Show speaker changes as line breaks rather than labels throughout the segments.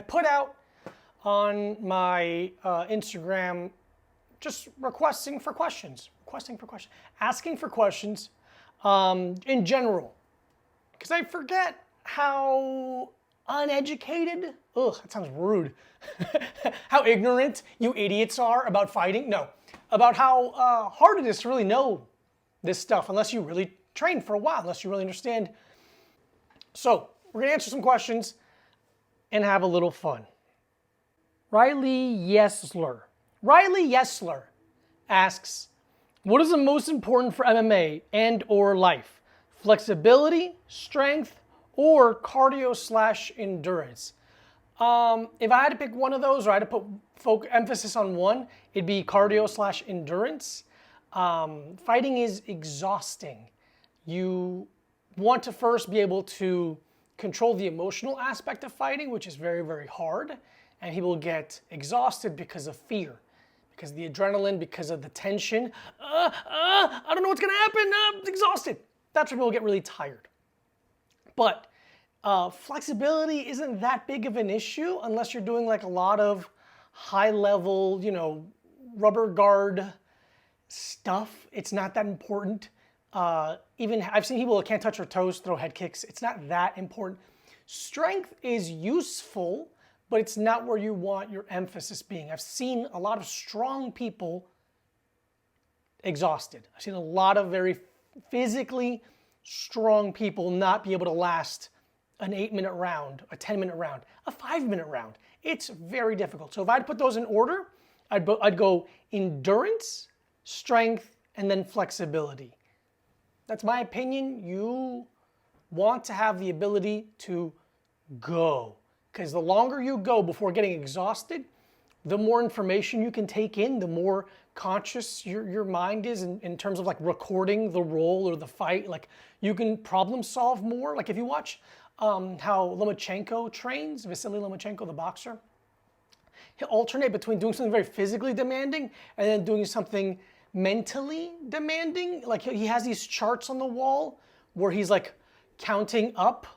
I put out on my Instagram just requesting for questions, asking for questions in general. Because I forget how uneducated, that sounds rude, how ignorant you idiots are about fighting. No, about how hard it is to really know this stuff unless you really train for a while, unless you really understand. So we're gonna answer some questions and have a little fun. Riley Yesler asks, what is the most important for MMA and or life? Flexibility, strength, or cardio/endurance? If I had to pick one of those, or I had to put emphasis on one, it'd be cardio/endurance. Fighting is exhausting. You want to first be able to control the emotional aspect of fighting, which is very, very hard. And people get exhausted because of fear, because of the adrenaline, because of the tension. I don't know what's gonna happen, I'm exhausted. That's when people get really tired. But flexibility isn't that big of an issue unless you're doing like a lot of high level, rubber guard stuff. It's not that important. Even I've seen people that can't touch their toes throw head kicks. It's not that important. Strength is useful, but it's not where you want your emphasis being. I've seen a lot of strong people exhausted. I've seen a lot of very physically strong people not be able to last an 8-minute round, a 10-minute round, a 5-minute round. It's very difficult. So if I had to put those in order, I'd go endurance, strength, and then flexibility. That's my opinion. You want to have the ability to go. Because the longer you go before getting exhausted, the more information you can take in, the more conscious your mind is in terms of like recording the roll or the fight. Like you can problem solve more. Like if you watch how Lomachenko trains, Vasily Lomachenko, the boxer, he'll alternate between doing something very physically demanding and then doing something mentally demanding. Like he has these charts on the wall where he's like counting up.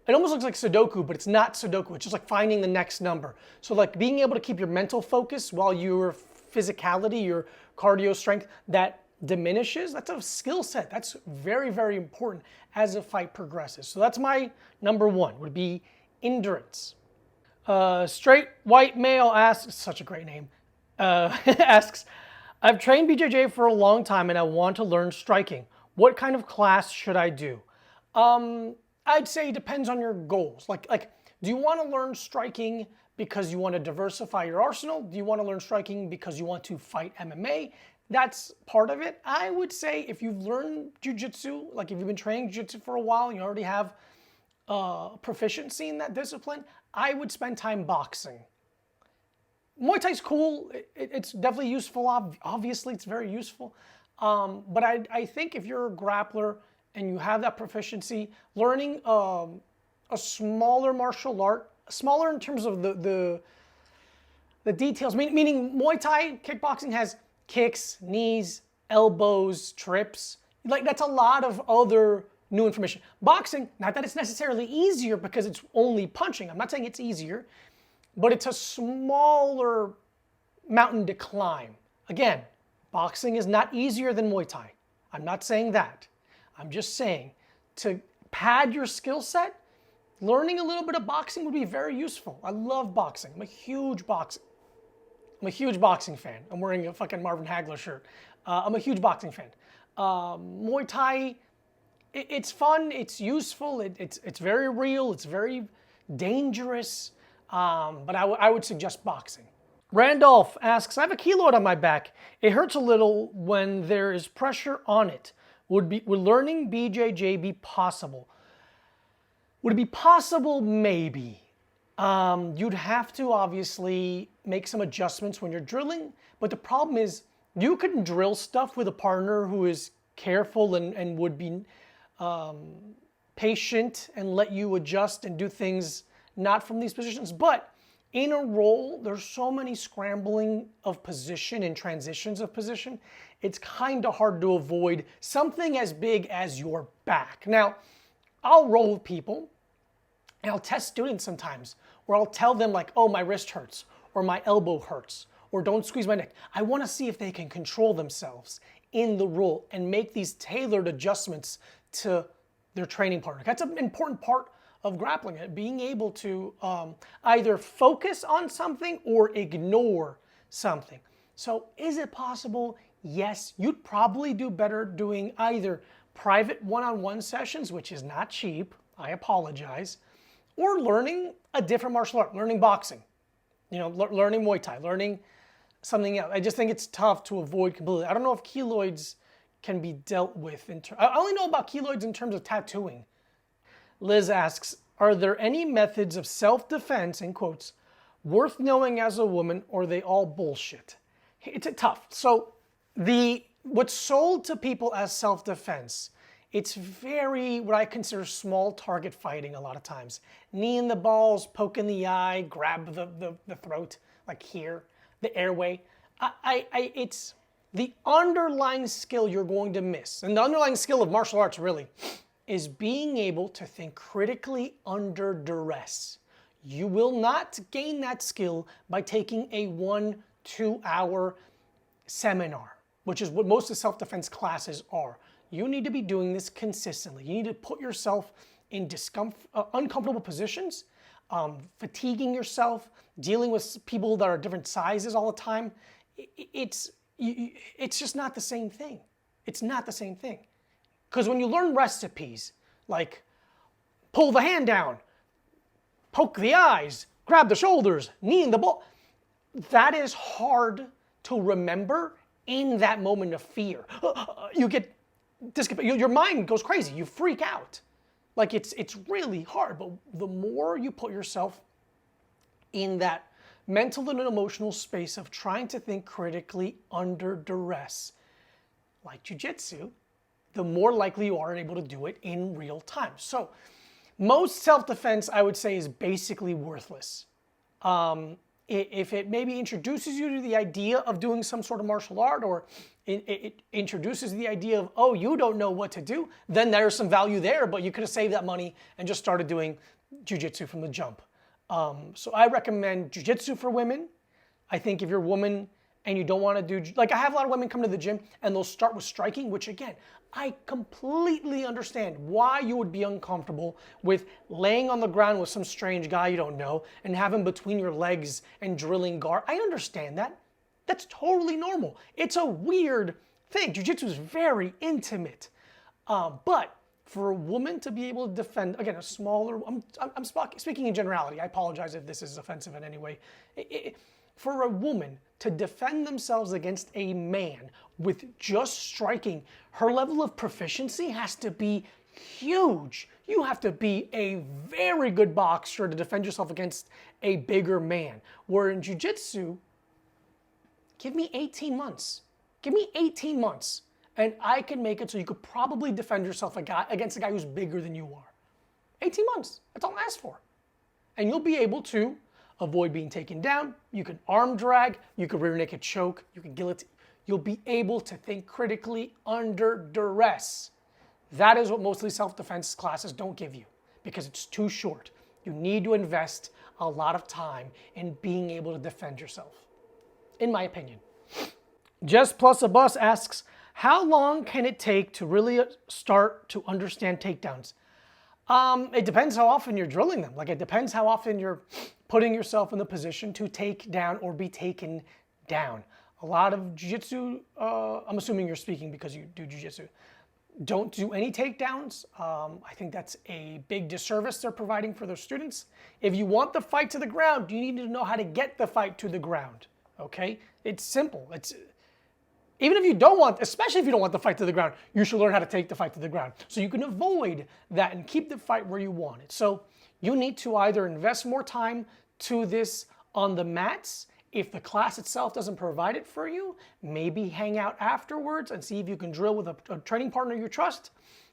It almost looks like Sudoku, but it's not Sudoku. It's just like finding the next number. So like being able to keep your mental focus while your physicality, your cardio strength, that diminishes, that's a skill set. That's very, very important as a fight progresses. So that's my number one, would be endurance. Straight White Male asks, such a great name, asks, I've trained BJJ for a long time and I want to learn striking. What kind of class should I do? I'd say it depends on your goals. Like, do you want to learn striking because you want to diversify your arsenal? Do you want to learn striking because you want to fight MMA? That's part of it. I would say if you've learned jiu-jitsu, like if you've been training jiu-jitsu for a while and you already have proficiency in that discipline, I would spend time boxing. Muay Thai's cool. It's definitely useful. Obviously, it's very useful. But I think if you're a grappler and you have that proficiency, learning a smaller martial art, smaller in terms of the details, meaning Muay Thai, kickboxing has kicks, knees, elbows, trips. Like that's a lot of other new information. Boxing, not that it's necessarily easier because it's only punching. I'm not saying it's easier, but it's a smaller mountain to climb. Again, boxing is not easier than Muay Thai. I'm not saying that. I'm just saying to pad your skill set, learning a little bit of boxing would be very useful. I love boxing. I'm a huge boxing fan. I'm wearing a fucking Marvin Hagler shirt. I'm a huge boxing fan. Muay Thai, it's fun, it's useful, it's very real, it's very dangerous, but I would suggest boxing. Randolph asks, I have a keloid on my back. It hurts a little when there is pressure on it. Would learning BJJ be possible? Would it be possible? Maybe. You'd have to obviously make some adjustments when you're drilling, but the problem is you can drill stuff with a partner who is careful and would be patient and let you adjust and do things not from these positions. But in a roll, there's so many scrambling of position and transitions of position. It's kind of hard to avoid something as big as your back. Now, I'll roll with people and I'll test students sometimes or I'll tell them like, oh, my wrist hurts, or my elbow hurts, or don't squeeze my neck. I want to see if they can control themselves in the role and make these tailored adjustments to their training partner. That's an important part of grappling, it being able to either focus on something or ignore something. So is it possible? Yes, you'd probably do better doing either private one-on-one sessions, which is not cheap, I apologize, or learning a different martial art, learning boxing, learning Muay Thai, learning something else. I just think it's tough to avoid completely. I don't know if keloids can be dealt with. I only know about keloids in terms of tattooing. Liz asks, are there any methods of self-defense, in quotes, worth knowing as a woman, or are they all bullshit? It's tough. So what's sold to people as self-defense, it's very, what I consider small target fighting a lot of times. Knee in the balls, poke in the eye, grab the throat, like here, the airway. It's the underlying skill you're going to miss. And the underlying skill of martial arts really is being able to think critically under duress. You will not gain that skill by taking a 1-2 hour seminar, which is what most of self-defense classes are. You need to be doing this consistently. You need to put yourself in uncomfortable positions, fatiguing yourself, dealing with people that are different sizes all the time. It's just not the same thing. It's not the same thing. Because when you learn recipes, like pull the hand down, poke the eyes, grab the shoulders, knee in the ball, that is hard to remember in that moment of fear. Your mind goes crazy. You freak out. Like it's really hard. But the more you put yourself in that mental and emotional space of trying to think critically under duress, like jiu-jitsu, the more likely you are able to do it in real time. So most self-defense, I would say, is basically worthless. If it maybe introduces you to the idea of doing some sort of martial art, or it introduces the idea of, oh, you don't know what to do, then there's some value there, but you could have saved that money and just started doing jiu-jitsu from the jump. So I recommend jiu-jitsu for women. I think if you're a woman and you don't want to do, like I have a lot of women come to the gym and they'll start with striking, which again, I completely understand why you would be uncomfortable with laying on the ground with some strange guy you don't know and have him between your legs and drilling guard. I understand that. That's totally normal. It's a weird thing. Jiu-jitsu is very intimate. But for a woman to be able to defend, again, a smaller, I'm speaking in generality. I apologize if this is offensive in any way. For a woman to defend themselves against a man with just striking, her level of proficiency has to be huge. You have to be a very good boxer to defend yourself against a bigger man. Where in jiu-jitsu, give me 18 months. Give me 18 months. And I can make it so you could probably defend yourself against a guy who's bigger than you are. 18 months. That's all I ask for. And you'll be able to avoid being taken down. You can arm drag. You can rear naked choke. You can guillotine. You'll be able to think critically under duress. That is what mostly self-defense classes don't give you because it's too short. You need to invest a lot of time in being able to defend yourself, in my opinion. Jess Plus a Bus asks, how long can it take to really start to understand takedowns? It depends how often you're drilling them. Like it depends how often you're putting yourself in the position to take down or be taken down. A lot of jiu-jitsu, I'm assuming you're speaking because you do jiu-jitsu, don't do any takedowns. I think that's a big disservice they're providing for their students. If you want the fight to the ground, you need to know how to get the fight to the ground, okay? It's simple. Even if you don't want, especially if you don't want the fight to the ground, you should learn how to take the fight to the ground so you can avoid that and keep the fight where you want it. So you need to either invest more time to this on the mats. If the class itself doesn't provide it for you, maybe hang out afterwards and see if you can drill with a training partner you trust.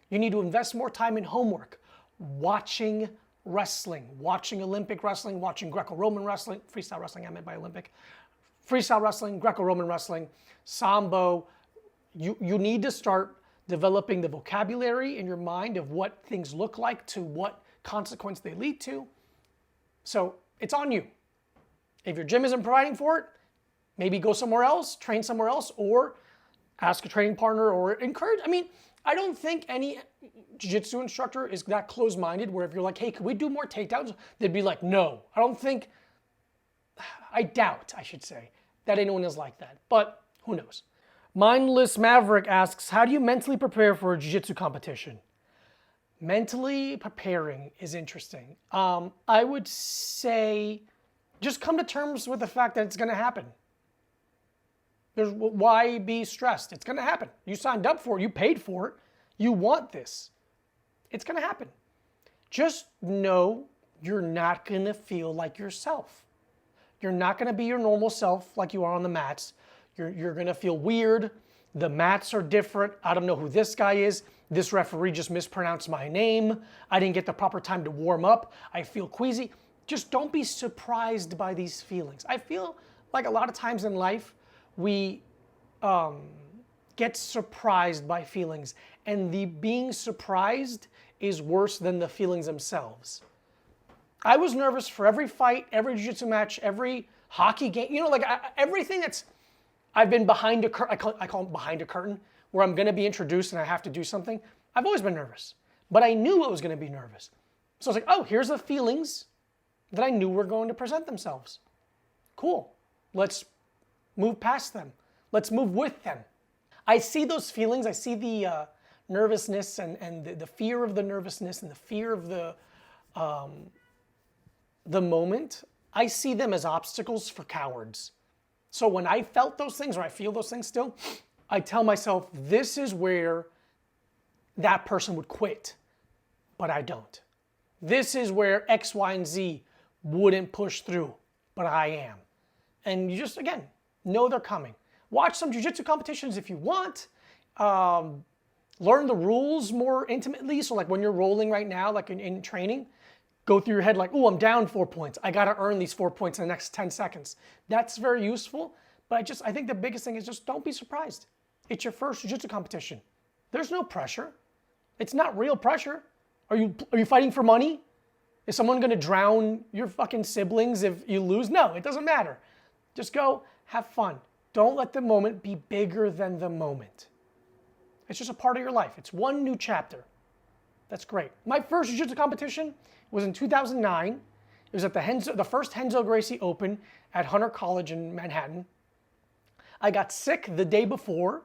You need to invest more time in homework, watching wrestling, watching Olympic wrestling, watching Greco-Roman wrestling, freestyle wrestling I meant by Olympic, freestyle wrestling, Greco-Roman wrestling, Sambo. You need to start developing the vocabulary in your mind of what things look like to what consequence they lead to. So it's on you. If your gym isn't providing for it, maybe go somewhere else, train somewhere else, or ask a training partner or encourage. I mean, I don't think any jiu-jitsu instructor is that close-minded where if you're like, hey, can we do more takedowns? They'd be like, no. I doubt, I should say, that anyone is like that. But who knows? Mindless Maverick asks, how do you mentally prepare for a jiu-jitsu competition? Mentally preparing is interesting. I would say just come to terms with the fact that it's going to happen. Why be stressed? It's going to happen. You signed up for it. You paid for it. You want this. It's going to happen. Just know you're not going to feel like yourself. You're not going to be your normal self like you are on the mats. You're going to feel weird. The mats are different. I don't know who this guy is. This referee just mispronounced my name. I didn't get the proper time to warm up. I feel queasy. Just don't be surprised by these feelings. I feel like a lot of times in life, we get surprised by feelings, and the being surprised is worse than the feelings themselves. I was nervous for every fight, every jiu-jitsu match, every hockey game, everything that's, I've been behind a curtain, I call it behind a curtain, where I'm gonna be introduced and I have to do something. I've always been nervous, but I knew I was gonna be nervous. So I was like, oh, here's the feelings that I knew were going to present themselves. Cool, let's move past them. Let's move with them. I see those feelings. I see the nervousness and the fear of the nervousness and the fear of the moment. I see them as obstacles for cowards. So when I felt those things, or I feel those things still, I tell myself, this is where that person would quit, but I don't. This is where X, Y, and Z wouldn't push through, but I am. And you just, again, know they're coming. Watch some jiu-jitsu competitions if you want. Learn the rules more intimately. So like when you're rolling right now, like in training, go through your head like, oh, I'm down 4 points. I got to earn these 4 points in the next 10 seconds. That's very useful. But I think the biggest thing is just don't be surprised. It's your first jiu-jitsu competition. There's no pressure. It's not real pressure. Are you fighting for money? Is someone going to drown your fucking siblings if you lose? No, it doesn't matter. Just go have fun. Don't let the moment be bigger than the moment. It's just a part of your life. It's one new chapter. That's great. My first jiu-jitsu competition was in 2009. It was at the first Renzo Gracie Open at Hunter College in Manhattan. I got sick the day before,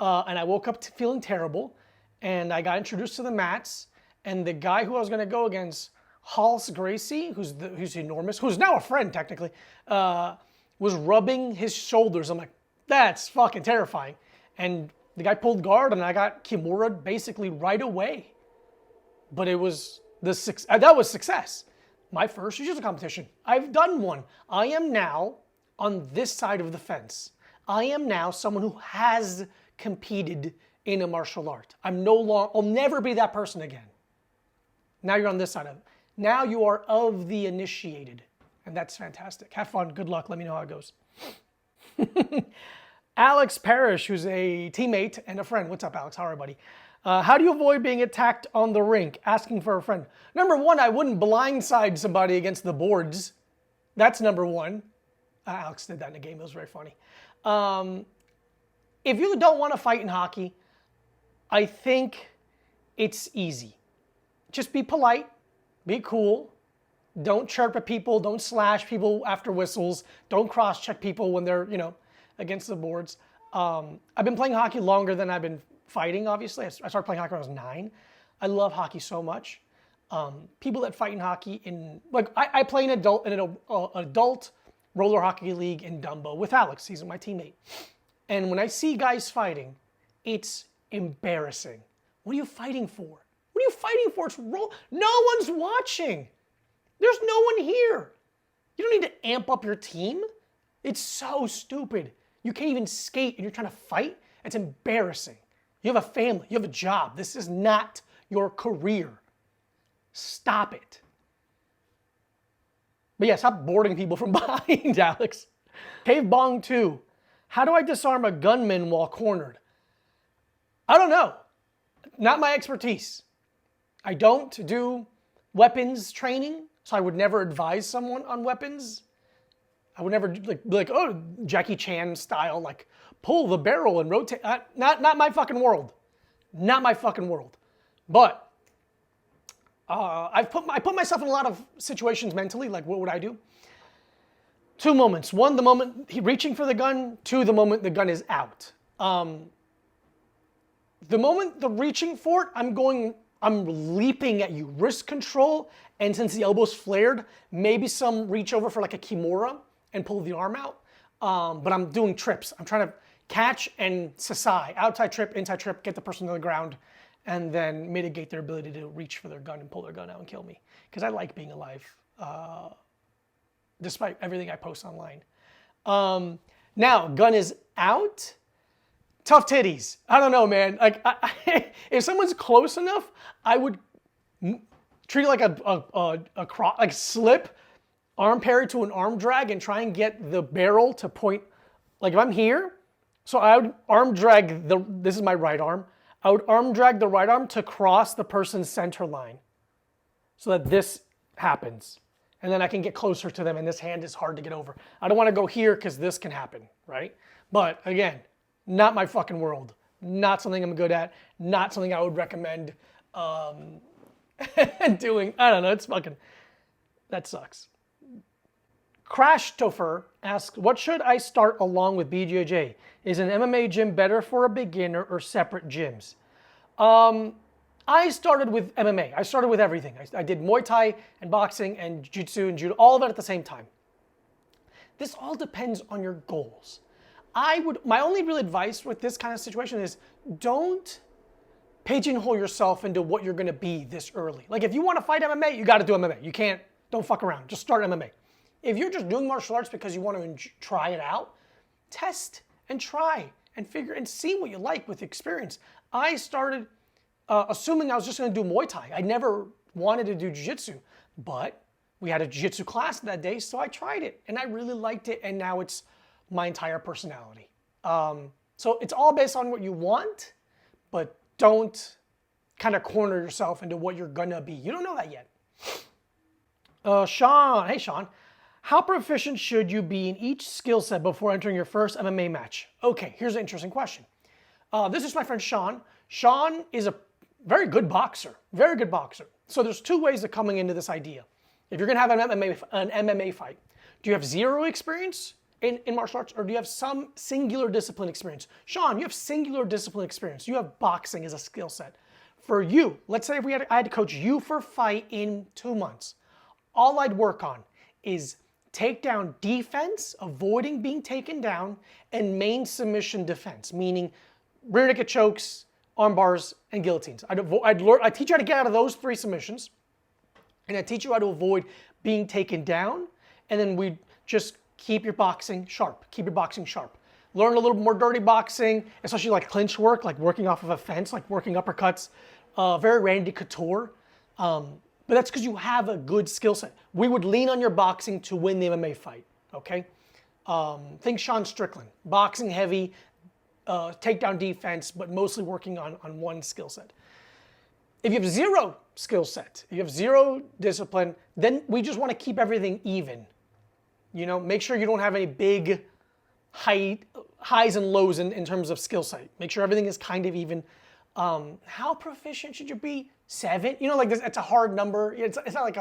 and I woke up feeling terrible, and I got introduced to the mats, and the guy who I was going to go against, Hals Gracie, who's enormous, who's now a friend technically, was rubbing his shoulders. I'm like, that's fucking terrifying. And the guy pulled guard, and I got Kimura basically right away. But it was that was success. My first jiu-jitsu competition. I've done one. I am now on this side of the fence. I am now someone who has competed in a martial art. I'll never be that person again. Now you're on this side of it. Now you are of the initiated. And that's fantastic. Have fun. Good luck. Let me know how it goes. Alex Parrish, who's a teammate and a friend. What's up, Alex? How are you, buddy? How do you avoid being attacked on the rink? Asking for a friend. Number one, I wouldn't blindside somebody against the boards. That's number one. Alex did that in a game. It was very funny. If you don't want to fight in hockey, I think it's easy. Just be polite. Be cool. Don't chirp at people. Don't slash people after whistles. Don't cross-check people when they're, against the boards. I've been playing hockey longer than I've been fighting, obviously. I started playing hockey when I was 9. I love hockey so much. People that fight in hockey I play in an adult roller hockey league in Dumbo with Alex. He's my teammate. And when I see guys fighting, it's embarrassing. What are you fighting for? What are you fighting for? No one's watching. There's no one here. You don't need to amp up your team. It's so stupid. You can't even skate and you're trying to fight. It's embarrassing. You have a family. You have a job. This is not your career. Stop it. But yeah, stop boarding people from behind, Alex. Cave Bong 2. How do I disarm a gunman while cornered? I don't know. Not my expertise. I don't do weapons training. So I would never advise someone on weapons. I would never be like, oh, Jackie Chan style, like pull the barrel and rotate. Not my fucking world. Not my fucking world. But I put myself in a lot of situations mentally. Like, what would I do? 2 moments. 1, the moment he reaching for the gun. 2, the moment the gun is out. The moment the reaching for it, I'm leaping at you. Wrist control, and since the elbow's flared, maybe some reach over for like a kimura and pull the arm out. But I'm doing trips. I'm trying to catch and sasai. Outside trip, inside trip, get the person to the ground, and then mitigate their ability to reach for their gun and pull their gun out and kill me. Because I like being alive, despite everything I post online. Now, gun is out. Tough titties. I don't know, man. Like, if someone's close enough, I would treat it like a slip, arm parry to an arm drag, and try and get the barrel to point. Like if I'm here, so I would arm drag this is my right arm. I would arm drag the right arm to cross the person's center line, so that this happens, and then I can get closer to them. And this hand is hard to get over. I don't want to go here because this can happen, right? But again, not my fucking world. Not something I'm good at. Not something I would recommend doing. I don't know. It's fucking, that sucks. Crash Topher asks, what should I start along with BJJ? Is an MMA gym better for a beginner or separate gyms? I started with MMA. I started with everything. I did Muay Thai and boxing and Jiu-Jitsu and Judo, all of it at the same time. This all depends on your goals. My only real advice with this kind of situation is don't pigeonhole yourself into what you're gonna be this early. Like if you wanna fight MMA, you gotta do MMA. You can't, don't fuck around, just start MMA. If you're just doing martial arts because you wanna try it out, test and try and figure and see what you like with experience. I started assuming I was just gonna do Muay Thai. I never wanted to do Jiu-Jitsu, but we had a Jiu-Jitsu class that day, so I tried it and I really liked it, and now it's my entire personality. So it's all based on what you want, but don't kind of corner yourself into what you're gonna be. You don't know that yet. Sean, hey Sean, how proficient should you be in each skill set before entering your first MMA match? Okay, here's an interesting question. This is my friend Sean. Sean is a very good boxer, very good boxer. So there's 2 ways of coming into this idea. If you're gonna have an MMA fight, do you have 0 experience in martial arts, or do you have some singular discipline experience? Sean, you have singular discipline experience. You have boxing as a skill set. For you, let's say I had to coach you for a fight in 2 months. All I'd work on is takedown defense, avoiding being taken down, and main submission defense, meaning rear naked chokes, arm bars, and guillotines. I'd teach you how to get out of those 3 submissions, and I'd teach you how to avoid being taken down, and then we'd just keep your boxing sharp. Keep your boxing sharp. Learn a little more dirty boxing, especially like clinch work, like working off of a fence, like working uppercuts. Very Randy Couture. But that's because you have a good skill set. We would lean on your boxing to win the MMA fight, okay? Think Sean Strickland. Boxing heavy, takedown defense, but mostly working on one skill set. If you have 0 skill set, if you have 0 discipline, then we just want to keep everything even. You know, make sure you don't have any big highs and lows in terms of skill set. Make sure everything is kind of even. How proficient should you be? 7? You know, like this, it's a hard number. It's not like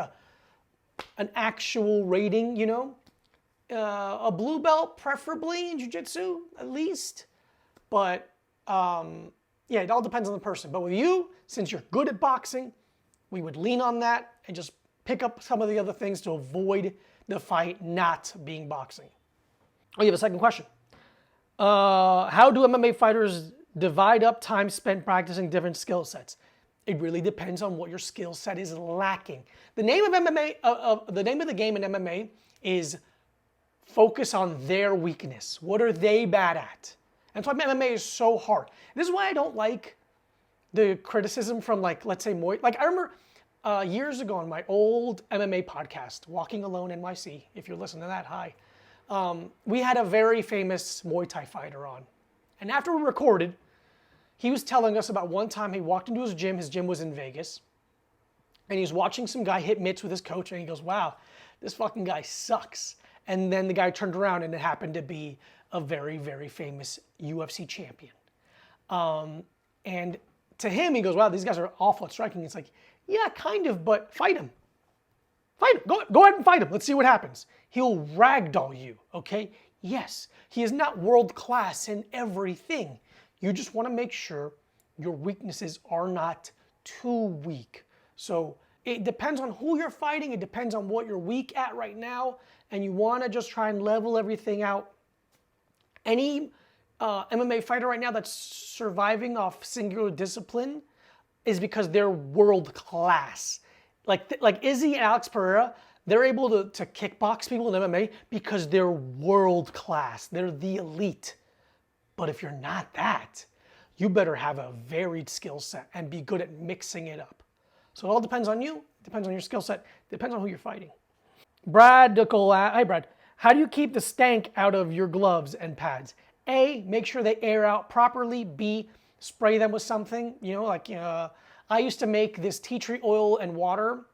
an actual rating, you know? A blue belt, preferably in jiu-jitsu, at least. But yeah, it all depends on the person. But with you, since you're good at boxing, we would lean on that and just pick up some of the other things to avoid the fight not being boxing. Oh, you have a second question. How do MMA fighters divide up time spent practicing different skill sets? It really depends on what your skill set is lacking. The name of MMA, the name of the game in MMA is focus on their weakness. What are they bad at? And so MMA is so hard. This is why I don't like the criticism from, like, let's say Muay. Like I remember years ago on my old MMA podcast, Walking Alone NYC, if you're listening to that, hi. We had a very famous Muay Thai fighter on. And after we recorded, he was telling us about one time he walked into his gym was in Vegas, and he's watching some guy hit mitts with his coach, and he goes, wow, this fucking guy sucks. And then the guy turned around, and it happened to be a very, very famous UFC champion. And to him, he goes, wow, these guys are awful at striking. It's like, yeah, kind of, but fight him. Fight him. Go ahead and fight him. Let's see what happens. He'll ragdoll you, okay? Yes, he is not world class in everything. You just want to make sure your weaknesses are not too weak. So it depends on who you're fighting. It depends on what you're weak at right now. And you want to just try and level everything out. Any MMA fighter right now that's surviving off singular discipline is because they're world class. Like Izzy and Alex Pereira, they're able to kickbox people in MMA because they're world class. They're the elite. But if you're not that, you better have a varied skill set and be good at mixing it up. So it all depends on you, depends on your skill set, depends on who you're fighting. Brad Dickel, hi Brad. How do you keep the stank out of your gloves and pads? A, make sure they air out properly. B, spray them with something. You know, like I used to make this tea tree oil and water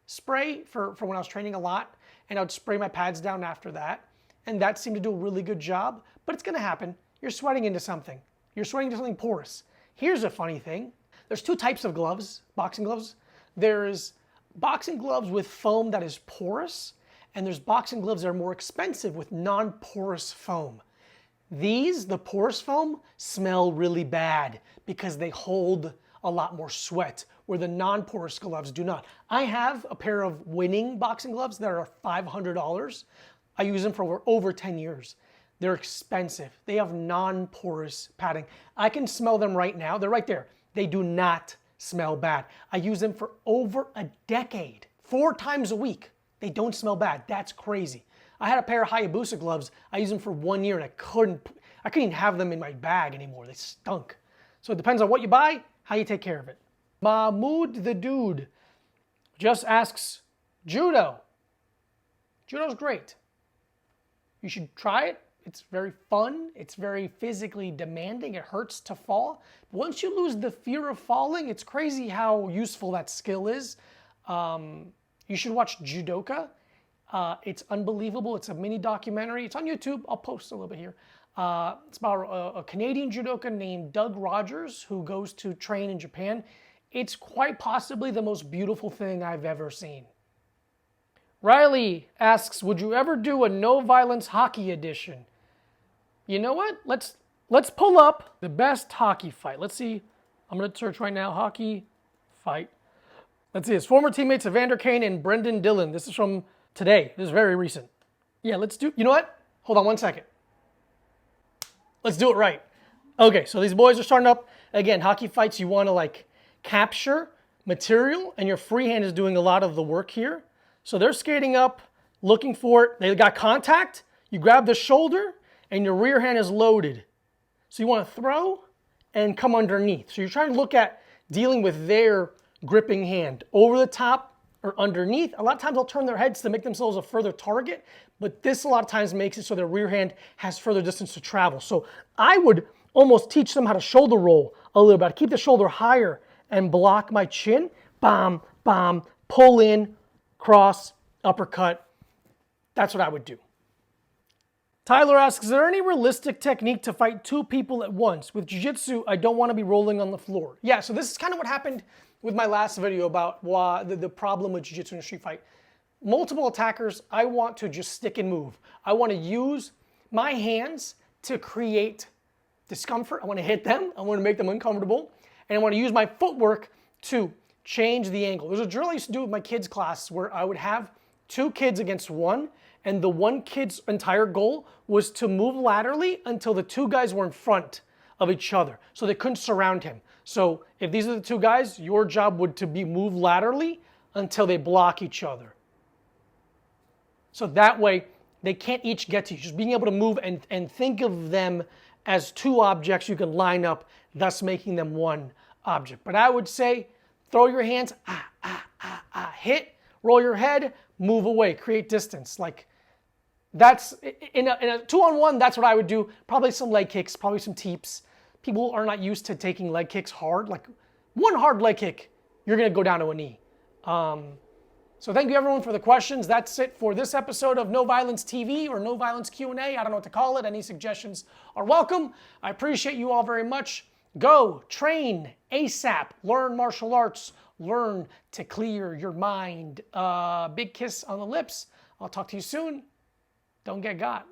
spray for when I was training a lot, and I would spray my pads down after that. And that seemed to do a really good job, but it's gonna happen. You're sweating into something. You're sweating into something porous. Here's a funny thing. There's two types of gloves, boxing gloves. There's boxing gloves with foam that is porous, and there's boxing gloves that are more expensive with non-porous foam. These, the porous foam, smell really bad because they hold a lot more sweat, where the non-porous gloves do not. I have a pair of winning boxing gloves that are $500. I use them for over 10 years. They're expensive. They have non-porous padding. I can smell them right now. They're right there. They do not smell bad. I use them for over a decade, 4 times a week. They don't smell bad. That's crazy. I had a pair of Hayabusa gloves. I used them for 1 year and I couldn't even have them in my bag anymore. They stunk. So it depends on what you buy, how you take care of it. Mahmoud the Dude just asks, judo. Judo's great. You should try it. It's very fun. It's very physically demanding. It hurts to fall. Once you lose the fear of falling, it's crazy how useful that skill is. You should watch Judoka. It's unbelievable. It's a mini documentary. It's on YouTube. I'll post a little bit here. It's about a Canadian judoka named Doug Rogers who goes to train in Japan. It's quite possibly the most beautiful thing I've ever seen. Riley asks, would you ever do a no violence hockey edition? You know what? Let's pull up the best hockey fight. Let's see. I'm going to search right now, hockey fight. Let's see. It's former teammates Evander Kane and Brendan Dillon. This is from today. This is very recent. Yeah, let's do, you know what? Hold on one second. Let's do it right. Okay, so these boys are starting up. Again, hockey fights, you want to like capture material, and your free hand is doing a lot of the work here. So they're skating up, looking for it. They got contact. You grab the shoulder, and your rear hand is loaded. So you want to throw and come underneath. So you're trying to look at dealing with their gripping hand over the top or underneath. A lot of times they'll turn their heads to make themselves a further target, but this a lot of times makes it so their rear hand has further distance to travel. So I would almost teach them how to shoulder roll a little bit. Keep the shoulder higher and block my chin. Bam, bam, pull in, cross, uppercut. That's what I would do. Tyler asks, is there any realistic technique to fight 2 people at once? With jiu-jitsu, I don't want to be rolling on the floor. Yeah, so this is kind of what happened with my last video about the problem with jiu-jitsu in a street fight. Multiple attackers, I want to just stick and move. I want to use my hands to create discomfort. I want to hit them. I want to make them uncomfortable. And I want to use my footwork to change the angle. There's a drill I used to do with my kids' class where I would have 2 kids against 1, and the one kid's entire goal was to move laterally until the 2 guys were in front of each other, so they couldn't surround him. So if these are the 2 guys, your job would to be move laterally until they block each other. So that way, they can't each get to you. Just being able to move and think of them as 2 objects you can line up, thus making them 1 object. But I would say, throw your hands, hit, roll your head, move away, create distance. Like, that's, in a 2-on-1, that's what I would do. Probably some leg kicks, probably some teeps. People are not used to taking leg kicks hard. Like, 1 hard leg kick, you're gonna go down to a knee. So thank you everyone for the questions. That's it for this episode of No Violence TV or No Violence Q&A. I don't know what to call it. Any suggestions are welcome. I appreciate you all very much. Go train ASAP. Learn martial arts. Learn to clear your mind. Big kiss on the lips. I'll talk to you soon. Don't get got.